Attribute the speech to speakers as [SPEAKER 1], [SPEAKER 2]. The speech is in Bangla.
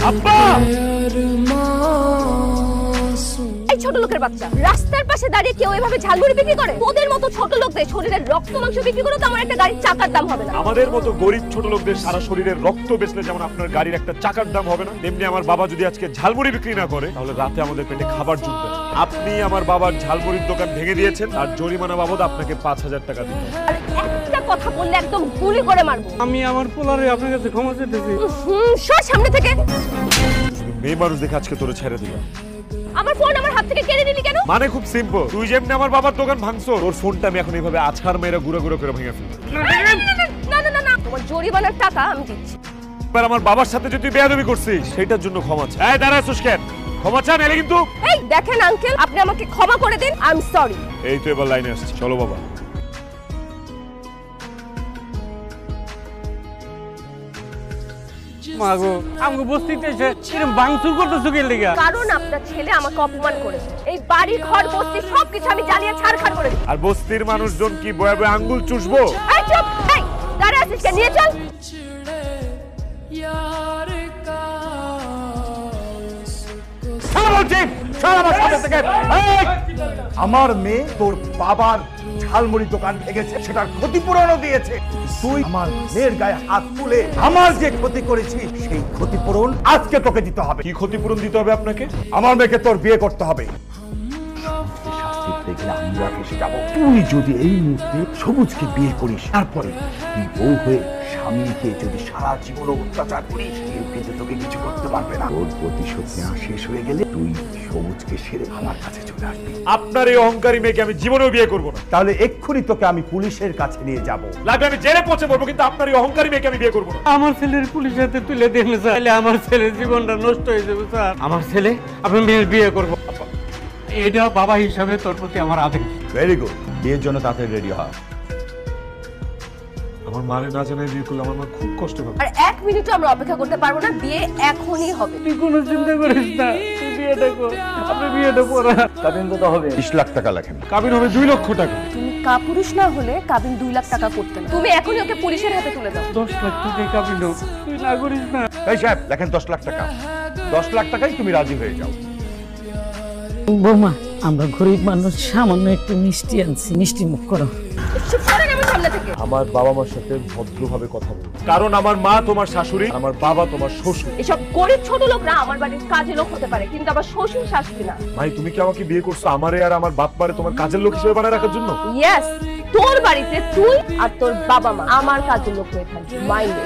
[SPEAKER 1] আব্বা!
[SPEAKER 2] এই ছোট লোকের বাচ্চা রাস্তার পাশে দাঁড়িয়ে কেউ এভাবে ঝালমুড়ি বিক্রি করে? তোদের মতো ছোট লোকদের শরীরের রক্ত মাংস বিক্রি করে তো আমার একটা গাড়ির চাকার দাম হবে না।
[SPEAKER 1] আমাদের মতো গরিব ছোট লোকদের সারা শরীরের রক্ত বেচলে যেমন আপনার গাড়ির একটা চাকার দাম হবে না, তেমনি আমার বাবা যদি আজকে ঝালমুড়ি বিক্রি না করে তাহলে রাতে আমাদের পেটে খাবার জুটবে না। আপনি আমার বাবার ঝালমুড়ির দোকান ভেঙে দিয়েছেন, আর জরিমানা বাবদ আপনাকে ৫,০০০ টাকা দিতে হবে।
[SPEAKER 2] আর একটা কথা বললে একদম গুলি করে মারবো।
[SPEAKER 3] আমি আমার পোলারে আপনার কাছে ক্ষমা চাইতেছি।
[SPEAKER 2] সর সামনে থেকে।
[SPEAKER 1] মেয়ে মানুষ দেখে আজকে তোরে ছেড়ে দিলাম।
[SPEAKER 2] আমার ফোন আমার হাত থেকে কেড়ে নিলি কেন?
[SPEAKER 1] মানে খুব সিম্পল, তুই যেমনি আমার বাবার দোকান ভাঙছো, তোর ফোনটা আমি এখন এইভাবে আছাড় মেরে গুঁড়ো গুঁড়ো করে ভেঙে ফেলবো।
[SPEAKER 2] না, তোমার জরিমানার টাকা আমি দিচ্ছি।
[SPEAKER 1] এবার আমার বাবার সাথে যদি বেয়াদবি করছিস সেটার জন্য ক্ষমা চা। এই দাঁড়া সুস্কেন, ক্ষমা চা নাইলে কিন্তু।
[SPEAKER 2] এই দেখেন আঙ্কেল, আপনি আমাকে ক্ষমা করে দিন, আই এম সরি।
[SPEAKER 1] এই তো এবার লাইনে আসছে, চলো বাবা।
[SPEAKER 3] মাগো আমাকে বস্তিতে এসে এরকম ভাঙচুর করতেছো কি লিগা?
[SPEAKER 2] কারণ আপনার ছেলে আমাকে অপমান করেছে। এই বাড়ি ঘর বস্তি সবকিছু আমি জ্বালিয়ে ছাড়খাড় করে দিই।
[SPEAKER 1] আর বস্তির মানুষজন কি বয়ে বয়ে আঙ্গুল চুষবো?
[SPEAKER 2] এই চুপ, এই দাঁড়া আছিস কেন? নিয়ে চল।
[SPEAKER 4] আমার মেয়ে তোর বাবার ঝালমুড়ি দোকান ভেঙেছে, সেটার ক্ষতিপূরণও দিয়েছে। তুই আমার মেয়ের গায়ে হাত তুলে আমার যে ক্ষতি করেছিস সেই ক্ষতিপূরণ আজকে তোকে দিতে হবে।
[SPEAKER 1] কি ক্ষতিপূরণ দিতে হবে আপনাকে?
[SPEAKER 4] আমার মেয়েকে তোর বিয়ে করতে হবে। আমরা ফেসে যাব। তুই যদি এই মুহূর্তে সবুজকে বিয়ে করিস, তারপরে তুই বউ হয়ে স্বামীকে যদি সারা জীবন অত্যাচার করিস, কেউ কিন্তু তোকে কিছু করতে পারবে না। তোর প্রতিশোধ নেওয়া শেষ হয়ে গেলে তুই সবুজকে সেরে আমার কাছে চলে আসবি।
[SPEAKER 1] আপনার এই অহংকারী মেয়েকে আমি জীবনেও বিয়ে করবো না।
[SPEAKER 4] তাহলে এক্ষুনি তোকে আমি পুলিশের কাছে নিয়ে যাব।
[SPEAKER 1] লাগবে আমি জেলে পৌঁছে পড়বো, কিন্তু আপনার এই অহংকারী মেয়েকে আমি বিয়ে করবো না।
[SPEAKER 3] আমার ছেলের পুলিশের হাতে তুলে দেন স্যার, তাহলে আমার ছেলের জীবনটা নষ্ট হয়ে যাবে স্যার। আমার ছেলে আপনার মেয়ের বিয়ে করবো, এটা বাবা হিসাবে তোর প্রতি আমার আদেশ।
[SPEAKER 4] ভেরি গুড, বিয়ের জন্য তাড়াতাড়ি রেডি হ।
[SPEAKER 1] আমার মারে না জানাই বিয়ে করলে আমার মা খুব কষ্ট পাবে।
[SPEAKER 2] আর এক মিনিটও আমরা অপেক্ষা করতে পারবো না, বিয়ে এখনই হবে।
[SPEAKER 3] তুই কোনো চিন্তা করিস না, তুই বিয়েটা কর, আপনি বিয়েটা করা। কাবিন কত হবে?
[SPEAKER 4] 20 লাখ টাকা লাগবে।
[SPEAKER 1] কাবিন হবে 2 লক্ষ টাকা।
[SPEAKER 2] তুমি কাপুরুষ না হলে কাবিন 2 লাখ টাকা করতে না। তুমি এখনই ওকে পুলিশের হাতে তুলে দাও।
[SPEAKER 3] 10 লাখ টাকা কাবিন হোক, তুই না করিস না।
[SPEAKER 4] এই সাহেব লেখেন 10 লাখ টাকা। 10 লাখ টাকায় তুমি রাজি হয়ে যাও।
[SPEAKER 5] বৌমা, আমরা গরিব মানুষ, সামান্য একটু মিষ্টি আনছি, মিষ্টি মুখ করো।
[SPEAKER 2] চুপ করেন আমার সামনে থেকে।
[SPEAKER 1] আমার বাবা মার সাথে ভদ্রভাবে কথা বলো, কারণ আমার মা তোমার শাশুড়ি, আমার বাবা তোমার শ্বশুর।
[SPEAKER 2] এসব গরিব ছোট লোকরা আমার বাড়ির কাজের লোক হতে পারে, কিন্তু আমার শ্বশুর শাশুড়ি না।
[SPEAKER 1] ভাই তুমি কি আমাকে বিয়ে করছো আমারে আর আমার বাপ মারে তোমার কাজের লোক হিসেবে বানায় রাখার জন্য?
[SPEAKER 2] ইয়েস, তোর বাড়িতে তুই আর তোর বাবা মা আমার কাজের লোক হয়ে থাকবে। মাইন্ড